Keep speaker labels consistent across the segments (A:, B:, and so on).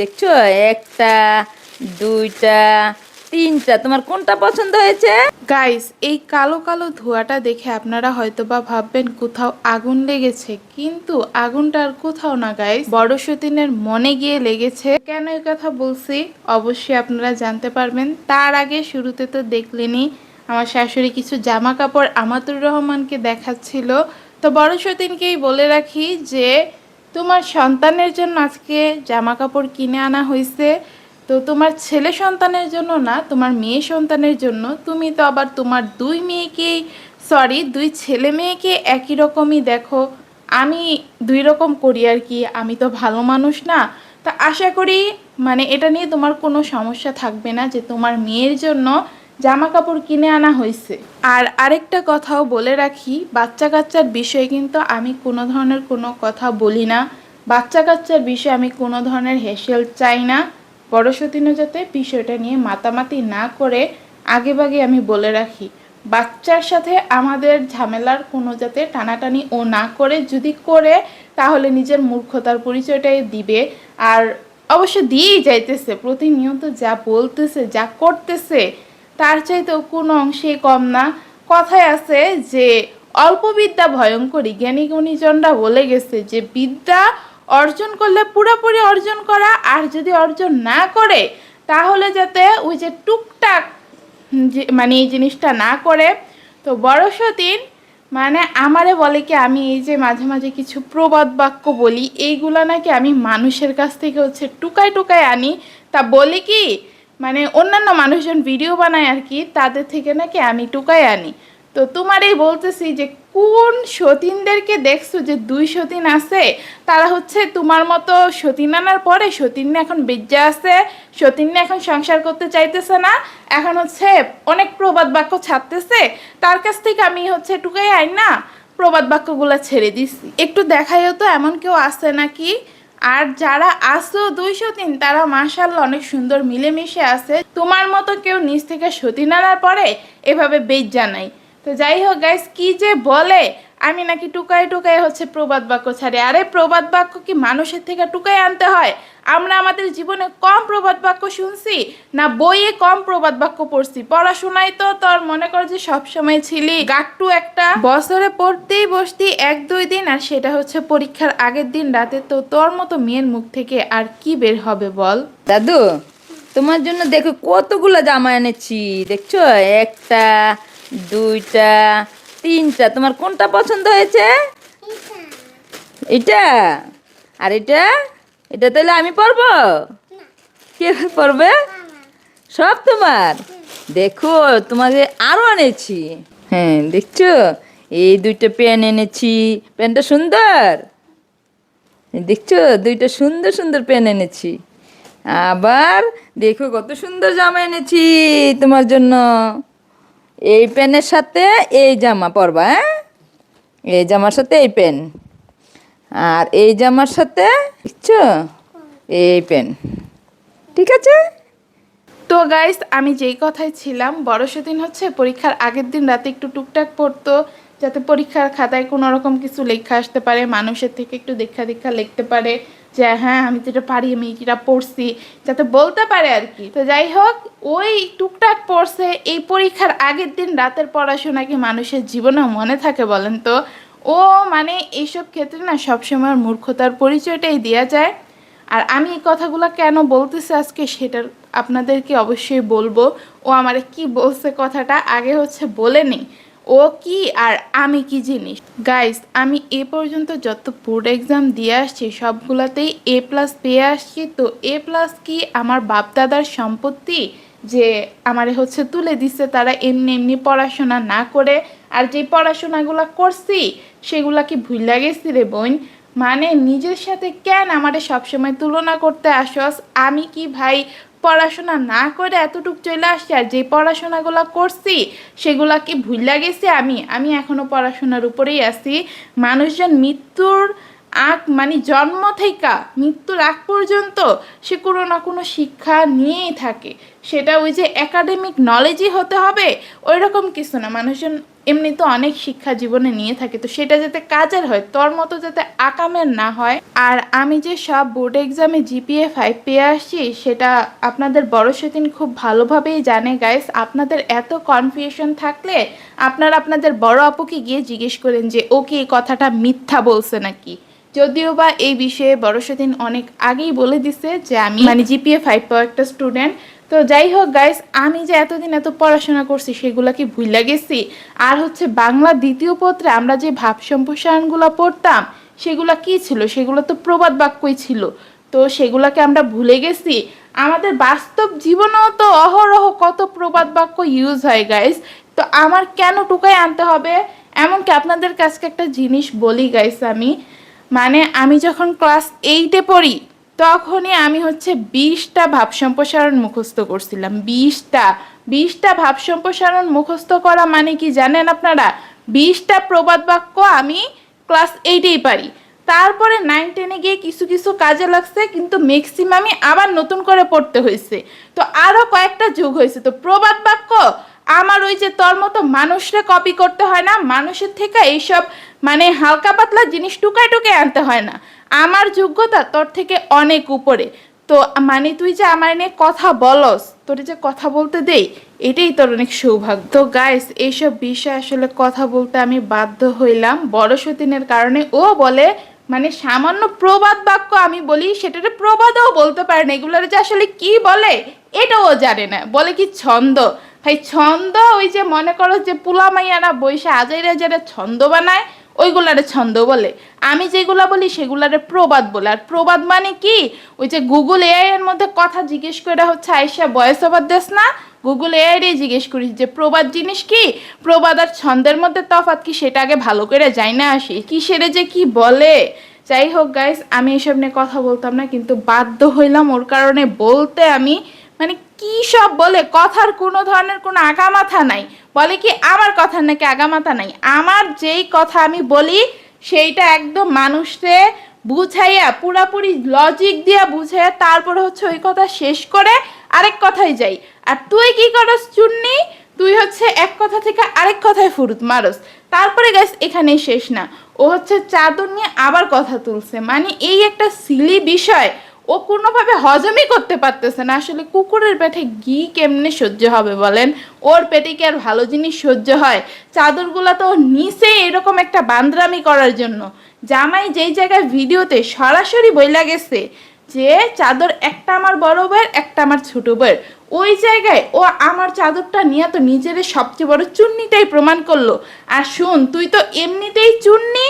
A: দেখছো, একটা, দুইটা, তিনটা। তোমার কোনটা পছন্দ হয়েছে?
B: গাইস, এই কালো কালো ধোঁয়াটা দেখে আপনারা হয়তোবা ভাববেন কোথাও আগুন লেগেছে, কিন্তু আগুনটা আর কোথাও না গাইস, বড় সতীনের মনে গিয়ে লেগেছে। কেন এই কথা বলছি অবশ্যই আপনারা জানতে পারবেন। তার আগে শুরুতে তো দেখলেনই আমার শাশুড়ি কিছু জামা কাপড় আমাতুর রহমানকে দেখাচ্ছিল। তো বড় সতীনকেই বলে রাখি যে তোমার সন্তানের জন্য আজকে জামা কাপড় কিনে আনা হয়েছে। তো তোমার ছেলে সন্তানের জন্য না, তোমার মেয়ে সন্তানের জন্য। তুমি তো আবার তোমার দুই ছেলে মেয়েকে একই রকমই দেখো। আমি দুই রকম করি আর কি, আমি তো ভালো মানুষ না। তা আশা করি মানে এটা নিয়ে তোমার কোনো সমস্যা থাকবে না যে তোমার মেয়ের জন্য জামা কাপড় কিনে আনা হয়েছে। আর আরেকটা কথাও বলে রাখি, বাচ্চা কাচ্চার বিষয়ে কিন্তু আমি কোনো ধরনের কোনো কথা বলি না। বাচ্চা কাচ্চার বিষয়ে আমি কোনো ধরনের হেসেল চাই না। বড় সতীনও যাতে বিষয়টা নিয়ে মাতামাতি না করে আগেভাগে আমি বলে রাখি, বাচ্চার সাথে আমাদের ঝামেলার কোনো যাতে টানাটানি ও না করে, যদি করে তাহলে নিজের মূর্খতার পরিচয়টাই দিবে। আর অবশ্য দিয়েই যাইতেছে, প্রতিনিয়ত যা বলতেছে যা করতেছে তার চাইতেও কোনো অংশেই কম না। কথায় আছে যে অল্প বিদ্যা ভয়ঙ্করী, জ্ঞানী গুণীজনরা বলে গেছে যে বিদ্যা অর্জন করলে পুরোপুরি অর্জন করা, আর যদি অর্জন না করে তাহলে যাতে ওই যে টুকটাক মানে এই জিনিসটা না করে। তো বড় সতীন মানে আমারে বলে কি, আমি এই যে মাঝে মাঝে কিছু প্রবাদ বাক্য বলি, এইগুলা নাকি আমি মানুষের কাছ থেকে হচ্ছে টুকায় টুকায় আনি। তা বলি কি, মানে অন্যান্য মানুষজন ভিডিও বানায় আর কি, তাদের থেকে নাকি আমি টুকায় আনি। তো তোমারই বলতেছি যে কোন সতীনদেরকে দেখছো যে দুই সতীন আছে, তারা হচ্ছে তোমার মতো সতীন আনার পরে সতীন এখন বেজ্জা আছে, সতীন এখন সংসার করতে চাইতেছে না, এখন হচ্ছে অনেক প্রবাদ বাক্য ছাড়তেছে। তার কাছ থেকে আমি হচ্ছে টুকাই আই না, প্রবাদ বাক্যগুলো ছেড়ে দিছি। একটু দেখাইও তো এমন কেউ আছে নাকি। আর যারা আসো 203 তারা মাশাআল্লাহ অনেক সুন্দর মিলেমিশে আছে। তোমার মতো কেউ নিজ থেকে সতীন আনার পরে এভাবে বেজ জানাই। তো যাই হোক গাইস, কি যে বলে আমি নাকি টুকাই টুকাই হচ্ছে প্রবাদ বাক্য ছাড়ে। আরে প্রবাদ বাক্য কি মানুষের থেকে টুকাই আনতে হয়? আমরা আমাদের জীবনে কম প্রবাদ বাক্য শুনছি না বইয়ে কম প্রবাদ বাক্য পড়ছি? পড়াশোনায় তো তোর মনে কর যে সবসময় ছিলি গাট্টু একটা, বছরে পড়তেই বসতি 1-2 দিন, আর সেটা হচ্ছে পরীক্ষার আগের দিন রাতে। তো তোর মতো মেয়ের মুখ থেকে আর কি বের হবে বল?
A: দাদু, তোমার জন্য দেখো কতগুলো জামা এনেছি। দেখছো, একটা, দুইটা, তিনটা। তোমার কোনটা পছন্দ হয়েছে? এটা। আর এটা? এটা তাহলে আমি পরবো? কে পরবে? সব তোমার। দেখো, তোমাকে আরো এনেছি। হ্যাঁ, দেখছো, এই দুইটা পেন এনেছি। পেনটা সুন্দর। দেখছো, দুইটা সুন্দর সুন্দর পেন এনেছি। আবার দেখো কত সুন্দর জামা এনেছি তোমার জন্য। এই পেনের সাথে এই জামা পরবা, হ্যাঁ? এই জামার সাথে এই পেন, আর এই জামার সাথে দেখছো এই পেন। ঠিক আছে?
B: তো গাইস, আমি যেই কথায় ছিলাম, বড় সেদিন হচ্ছে পরীক্ষার আগের দিন রাতে একটু টুকটাক পড়তো, যাতে পরীক্ষার খাতায় কোনো রকম কিছু লেখা আসতে পারে, মানুষের থেকে একটু দেখা দেখা লিখতে পারে যে হ্যাঁ আমি যেটা পারি আমি যেটা পড়ছি, যাতে বলতে পারে আর কি। তো যাই হোক, ওই টুকটাক পড়ছে। এই পরীক্ষার আগের দিন রাতের পড়াশোনা কি মানুষের জীবনে মনে থাকে বলেন তো? ও মানে এইসব ক্ষেত্রে না সবসময় মূর্খতার পরিচয়টাই দেওয়া যায়। আর আমি এই কথাগুলো কেন বলতেছি আজকে সেটা আপনাদেরকে অবশ্যই বলবো। ও আমারে কি বলছে কথাটা আগে হচ্ছে বলে নিই, ও কি আর আমি কি জিনিস। গাইস, আমি এ পর্যন্ত যত বোর্ড এক্সাম দিয়ে আসছি সবগুলোতেই A+ পেয়ে আসছি। তো A+ কি আমার বাপ দাদার সম্পত্তি যে আমারে হচ্ছে তুলে দিচ্ছে তারা এমনি এমনি পড়াশোনা না করে? আর যে পড়াশোনাগুলো করছি সেগুলা কি ভুইলা গেছি রে বোন? মানে নিজের সাথে কেন আমারে সবসময় তুলনা করতে আসস? আমি কি ভাই পড়াশোনা না করে এতটুক চলে আসছি? আর যে পড়াশোনাগুলো করছি সেগুলা কি ভুইলা গেছি? আমি এখনো পড়াশোনার উপরেই আছি। মানুষজন মৃত্যুর আগ মানে জন্ম থেকে মৃত্যুর আগ পর্যন্ত সে কোনো না কোনো শিক্ষা নিয়েই থাকে। সেটা ওই যে একাডেমিক নলেজই হতে হবে ওই রকম কিছু না। মানুষজন এমনি তো অনেক শিক্ষা জীবনে নিয়ে থাকে, তো সেটা যাতে কাজের হয়, তোর মতো যাতে আকামের না হয়। আর আমি যে সব বোর্ড এক্সামে জিপিএ 5 পেয়ে আসছি সেটা আপনাদের বড় সেদিন খুব ভালোভাবেই জানে গাইস। আপনাদের এত কনফিউশন থাকলে আপনারা আপনাদের বড় আপুকে গিয়ে জিজ্ঞেস করেন যে ও কি এই কথাটা মিথ্যা বলছে নাকি। যদিও বা এই বিষয়ে বড় সেদিন অনেক আগেই বলে দিছে যে আমি মানে জিপিএ 5 পাওয়া একটা স্টুডেন্ট। তো যাই হোক গাইস, আমি যে এতদিন এত পড়াশোনা করছি সেগুলো কি ভুলে গেছি? আর হচ্ছে বাংলা দ্বিতীয় পত্রে আমরা যে ভাব সম্প্রসারণগুলো পড়তাম সেগুলো কি ছিল? সেগুলো তো প্রবাদ বাক্যই ছিল। তো সেগুলোকে আমরা ভুলে গেছি? আমাদের বাস্তব জীবনেও তো অহরহ কত প্রবাদ বাক্য ইউজ হয় গাইস। তো আমার কেন টুকাই আনতে হবে? এমনকি আপনাদের কাছে একটা জিনিস বলি গাইস, আমি যখন ক্লাস 8-এ পড়ি তখনই আমি হচ্ছে 20টা ভাব সম্প্রসারণ মুখস্থ করছিলাম। 20টা ভাব সম্প্রসারণ মুখস্থ করা মানে কি জানেন আপনারা? 20টা প্রবাদ বাক্য আমি ক্লাস 8-এই পারি। তারপরে 9-10-এ গিয়ে কিছু কিছু কাজে লাগছে, কিন্তু ম্যাক্সিমামই আবার নতুন করে পড়তে হয়েছে। তো আরও কয়েকটা যুগ হয়েছে। তো প্রবাদ বাক্য আমার ওই যে তোর মতো মানুষরে কপি করতে হয় না, মানুষের থেকে এইসব হালকা পাতলা জিনিস টুকায় টুকায় আনতে হয় না। আমার যোগ্যতা তোর থেকে অনেক উপরে। তো তুই যে আমার নিয়ে কথা বলস, তোর যে কথা বলতে দেই, এটাই তোর অনেক সৌভাগ্য। তো গাইস, এইসব বিষয়ে আসলে কথা বলতে আমি বাধ্য হইলাম বড় সতীনের কারণে। ও বলে সামান্য প্রবাদ বাক্য আমি বলি, সেটারে প্রবাদও বলতে পারে না। এগুলোর যে আসলে কি বলে এটাও জানে না, বলে কি ছন্দ। ভাই ছন্দ ওই যে মনে করো যে পুলা মাইয়ারা বৈশা আজাইরা যারা ছন্দ বানায় ওইগুলারে ছন্দ বলে। আমি যেগুলা বলি সেগুলারে প্রবাদ বলে। আর প্রবাদ মানে কি, ওই যে গুগল এআই এর মধ্যে কথা জিজ্ঞেস করে হচ্ছে আইসা ভয়েস ওভার দেস না, গুগল এআই রে জিজ্ঞেস করিস যে প্রবাদ জিনিস কি, প্রবাদ আর ছন্দের মধ্যে তফাৎ কি, সেটা আগে ভালো করে যাই না আসি কি সেরে যে কি বলে। যাই হোক গাইস, আমি এসব নিয়ে কথা বলতাম না, কিন্তু বাধ্য হইলাম ওর কারণে বলতে। আমি কি সব বলে, কথার কোনো ধরনের কোনো আগামাথা নাই। বলে কি আমার কথার নাকি আগামাথা নাই? আমার যেই কথা আমি বলি সেইটা একদম মানুষকে বুঝাইয়া পুরাপুরি লজিক দিয়া বুঝাইয়া তারপরে হচ্ছে ওই কথা শেষ করে আরেক কথায় যাই। আর তুই কি করস চুন্নি, তুই হচ্ছে এক কথা থেকে আরেক কথায় ফুরুত মারস। তারপরে গাইস এখানেই শেষ না, ও হচ্ছে চাদর নিয়ে আবার কথা তুলছে। এই একটা সিলি বিষয় ও কোনোভাবে হজমই করতে পারতেছে না। আসলে কুকুরের পেটে ঘি কেমনে সহ্য হবে বলেন? ওর পেটে কি আর ভালো জিনিস সহ্য হয়? চাদরগুলা তো নিচে এরকম একটা বান্দরামি করার জন্য। জামাই যেই জায়গায় ভিডিওতে সরাসরি বইলা গেছে যে চাদর একটা আমার বড় বউয়ের, একটা আমার ছোট বউয়ের, ওই জায়গায় ও আমার চাদরটা নিয়ে তো নিজের সবচেয়ে বড় চুন্নিটাই প্রমাণ করলো। আর শুন, তুই তো এমনিতেই চুন্নি,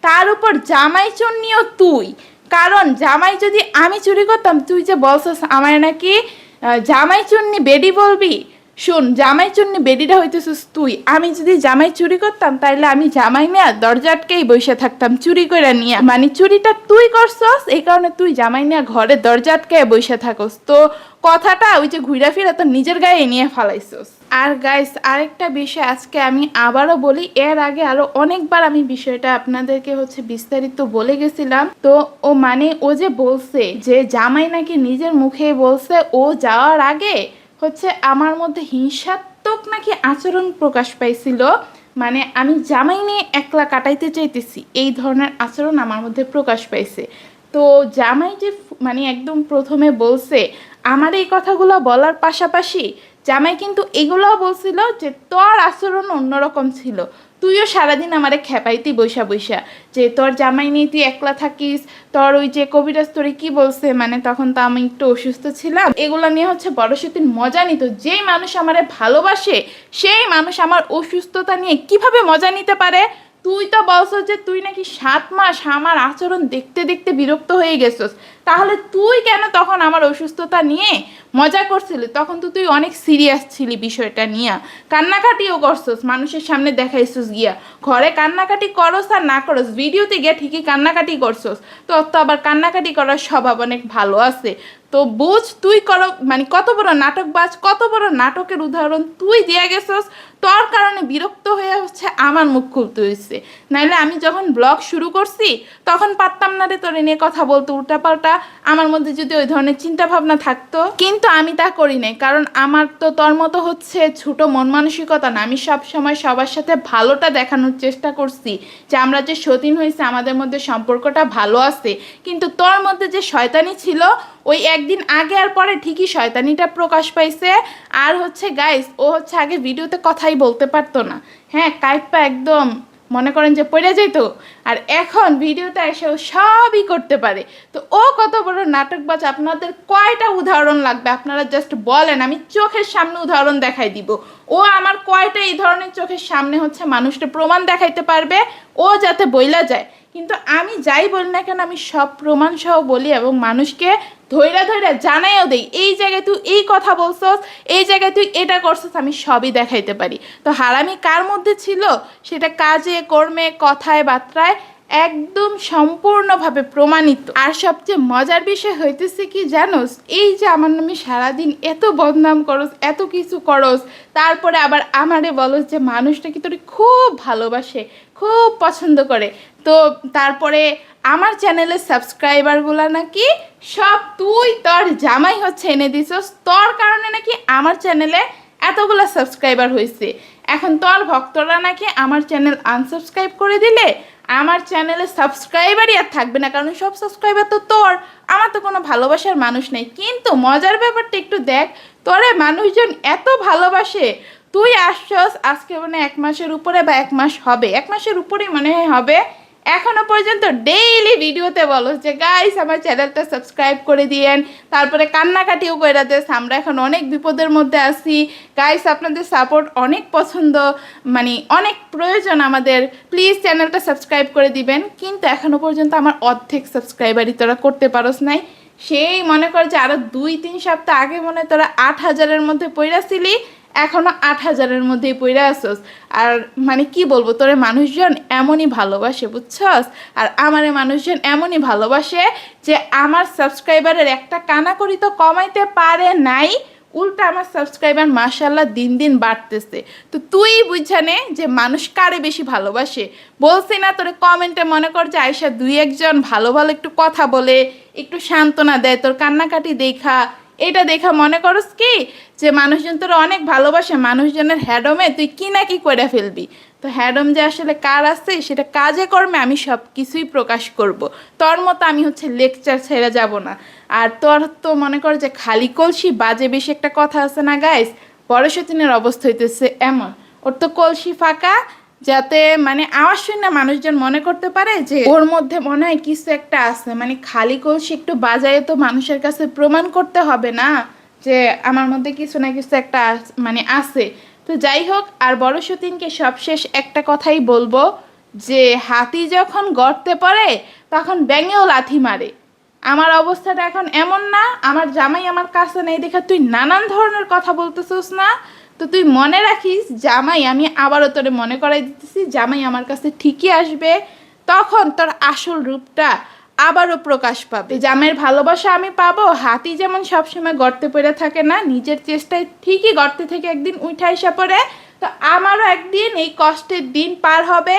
B: তার উপর জামাই চুন্নিও তুই। কারণ জামাই যদি আমি চুরি করতাম, তুই যে বলছিস আমার নাকি জামাই চুন্নি বেডি বলবি, শুন, জামাই চুন্নি বেডিটা হইতেছিস তুই। আমি যদি জামাই চুরি করতাম তাইলে আমি জামাই নিয়ে দরজা আটকেই বসে থাকতাম চুরি করে নিয়ে। চুরিটা তুই করছস, এই কারণে তুই জামাই নিয়ে ঘরে দরজা আটকে বসে থাকস। তো কথাটা ওই যে ঘুরা ফিরা তো নিজের গায়ে নিয়ে ফালাইছস। আর গাইস, আরেকটা বিষয় আজকে আমি আবারও বলি, এর আগে আরো অনেকবার আমি বিষয়টা আপনাদেরকে হচ্ছে বিস্তারিত বলে গেছিলাম। তো ও যে বলছে যে জামাই নাকি নিজের মুখে বলছে ও যাওয়ার আগে হচ্ছে আমার মধ্যে হিংসাত্মক নাকি আচরণ প্রকাশ পাইছিল, আমি জামাই নিয়ে একলা কাটাইতে চাইতেছি, এই ধরনের আচরণ আমার মধ্যে প্রকাশ পাইছে। তো জামাই যে একদম প্রথমে বলছে, আমার এই কথাগুলো বলার পাশাপাশি জামাই কিন্তু এগুলোও বলছিল যে তোর আচরণ অন্যরকম ছিল, তুইও সারাদিন আমারে খেপাইতি বৈশা বৈশা, যে তোর জামাই নিয়ে তুই একলা থাকিস, তোর ওই যে কবিরাজ তোরে কি বলছে, তখন তো আমি একটু অসুস্থ ছিলাম, এগুলো নিয়ে হচ্ছে বড় সেদিন মজা নিত। যেই মানুষ আমারে ভালোবাসে সেই মানুষ আমার অসুস্থতা নিয়ে কিভাবে মজা নিতে পারে? তুই তো বলছো যে তুই নাকি 7 মাস আমার আচরণ দেখতে দেখতে বিরক্ত হয়ে গেছিস, তাহলে তুই কেন তখন আমার অসুস্থতা নিয়ে মজা করছিলি? তখন তো তুই অনেক সিরিয়াস ছিলি বিষয়টা নিয়ে, কান্নাকাটিও করছস, মানুষের সামনে দেখাইছস গিয়া। ঘরে কান্নাকাটি করস আর না করস, ভিডিওতে গিয়ে ঠিকই কান্নাকাটি করছস। তোর তো আবার কান্নাকাটি করার স্বভাব অনেক ভালো আছে। তো বুঝ, তুই কত বড় নাটকবাজ, কত বড় নাটকের উদাহরণ তুই দিয়ে গেছস। তোর কারণে বিরক্ত হয়ে হচ্ছে আমার মুখ খুলতে হয়েছে, নাইলে আমি যখন ব্লগ শুরু করছি তখন পারতাম না রে তোরে নিয়ে কথা বলতে উল্টাপাল্টা। আমার মধ্যে যদি ওই ধরনের চিন্তা ভাবনা থাকতো, কিন্তু আমি তা করি নাই, কারণ আমার তো তোর মতো হচ্ছে ছোট মন মানসিকতা না। আমি সব সময় সবার সাথে ভালোটা দেখানোর চেষ্টা করছি, যে আমরা যে সতীন হয়েছে আমাদের মধ্যে সম্পর্কটা ভালো আছে। কিন্তু তোর মধ্যে যে শয়তানি ছিল, ওই একদিন আগে আর পরে ঠিকই শয়তানিটা প্রকাশ পাইছে। আর হচ্ছে গাইস, ও হচ্ছে আগে ভিডিওতে কথাই বলতে পারতো না, হ্যাঁ কাইপা একদম মনে করেন যে পড়ে যেত, আর এখন ভিডিওতে এসে ও সবই করতে পারে। তো ও কত বড় নাটকবাজ, আপনাদের কয়টা উদাহরণ লাগবে আপনারা জাস্ট বলেন, আমি চোখের সামনে উদাহরণ দেখাই দিব। ও আমার কয়টা এই ধরনের চোখের সামনে হচ্ছে মানুষটা প্রমাণ দেখাইতে পারবে, ও যাতে বইলা যায়। কিন্তু আমি যাই বলি না কেন, আমি সব প্রমাণ সহ বলি এবং মানুষকে ধৈরা ধৈরা জানাইও দেই, এই জায়গায় তুই এই কথা বলছস, এই জায়গায় তুই এটা করছস, আমি সবই দেখাইতে পারি। তো হারামি কার মধ্যে ছিল, সেটা কাজে কর্মে কথায় বার্তায় একদম সম্পূর্ণভাবে প্রমাণিত। আর সবচেয়ে মজার বিষয় হইতেছে কি জানোস, এই যে আমার নামে সারাদিন এত বদনাম করস, এত কিছু করস, তারপরে আবার আমারে বলস যে মানুষটা কি তোর খুব ভালোবাসে, খুব পছন্দ করে। তো তারপরে আমার চ্যানেলের সাবস্ক্রাইবারগুলো নাকি সব তুই তোর জামাই হচ্ছে এনে দিছস, তোর কারণে নাকি আমার চ্যানেলে এতগুলো সাবস্ক্রাইবার হয়েছে। এখন তোর ভক্তরা নাকি আমার চ্যানেল আনসাবস্ক্রাইব করে দিলে আমার চ্যানেলে সাবস্ক্রাইবারই আর থাকবে না, কারণ সব সাবস্ক্রাইবার তো তোর, আমার তো কোনো ভালোবাসার মানুষ নেই। কিন্তু মজার ব্যাপারটা একটু দেখ, তোরে মানুষজন এত ভালোবাসে, তুই আসছস আজকে মানে 1 মাসের উপরে বা 1 মাস হবে, 1 মাসের উপরেই মনে হয় হবে, এখনো পর্যন্ত ডেইলি ভিডিওতে বলো যে গাইস আমার চ্যানেলটা সাবস্ক্রাইব করে দিয়েন, তারপরে কান্নাকাটিও কইরা দেস, আমরা এখন অনেক বিপদের মধ্যে আছি গাইস, আপনাদের সাপোর্ট অনেক পছন্দ, মানে অনেক প্রয়োজন আমাদের, প্লিজ চ্যানেলটা সাবস্ক্রাইব করে দিবেন। কিন্তু এখনো পর্যন্ত আমার অর্ধেক সাবস্ক্রাইবারই তোরা করতে পারোস নাই। সেই মনে কর যে আরো 2-3 সপ্তাহ আগে মনে হয় তোরা 8,000-এর মধ্যে পইরাছিলি, এখনো 8,000-এর মধ্যেই পইরা আসস। আর মানে কি বলবো, তোরে মানুষজন এমনই ভালোবাসে বুঝছস, আর আমারে মানুষজন এমনই ভালোবাসে যে আমার সাবস্ক্রাইবারের একটা কানাকড়ি তো কমাইতে পারে নাই, উল্টা আমার সাবস্ক্রাইবার মাশাআল্লাহ দিন দিন বাড়তেছে। তো তুই বুঝানে যে মানুষ কারে বেশি ভালোবাসে, বলছি না তোরে কমেন্টে মনে কর যে আয়শা 2-1 জন ভালো ভালো একটু কথা বলে, একটু সান্ত্বনা দেয়, তোর কান্নাকাটি দেখা, এটা দেখা মনে করস কি যে মানুষজন তোরা অনেক ভালোবাসে, মানুষজনের হ্যাডমে তুই কি না কি করে ফেলবি। তো হ্যাডম যে আসলে কার আছে সেটা কাজে কর্মে আমি সব কিছুই প্রকাশ করব। তোর মতো আমি হচ্ছে লেকচার ছেড়ে যাব না। আর তোর তো মনে কর যে খালি কলসি বাজে বেশি একটা কথা আছে না গাইস, বড় সতীনের অবস্থা হইতেছে এমন, ওর তো কলসি ফাঁকা, যাতে মানে আওয়াজ শুনে মানুষজন মনে করতে পারে যে ওর মধ্যে মনে হয় কিছু একটা আছে। মানে খালি কলসি একটু বাজায় তো মানুষের কাছে প্রমাণ করতে হবে না যে আমার মধ্যে কিছু না কিছু একটা মানে আছে। তো যাই হোক, আর বড় সতীনকে সবশেষ একটা কথাই বলবো, যে হাতি যখন গর্তে পড়ে তখন ব্যাঙেও লাথি মারে। আমার অবস্থাটা এখন এমন না, আমার জামাই আমার কাছে নেই দেখা তুই নানান ধরনের কথা বলতেছিস না। তো তুই মনে রাখিস জামাই, আমি আবারও তোরে মনে করাই দিতেছি, জামাই আমার কাছে ঠিকই আসবে, তখন তোর আসল রূপটা আবারও প্রকাশ পাবে। জামাইয়ের ভালোবাসা আমি পাবো। হাতি যেমন সবসময় গর্তে পড়ে থাকে না, নিজের চেষ্টায় ঠিকই গর্তে থেকে একদিন উঠে আসা পড়ে, তো আমারও একদিন এই কষ্টের দিন পার হবে,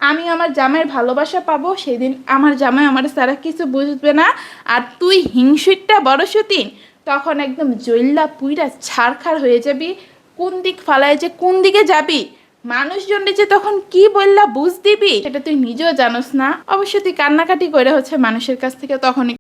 B: আমি আমার জামাইয়ের ভালোবাসা পাবো, সেদিন আমার জামাই আমার সারা কিছু বুঝবে না। আর তুই হিংসুটটা বড় সতীন, তখন একদম জৈল্লা পুইরা ছারখার হয়ে যাবি, কোন দিক ফালায় যে কোন দিকে যাবি, মানুষজনকে যে তখন কি বললা বুঝ দিবি সেটা তুই নিজেও জানোস না। অবশ্য তুই কান্নাকাটি করে হচ্ছে মানুষের কাছ থেকে তখন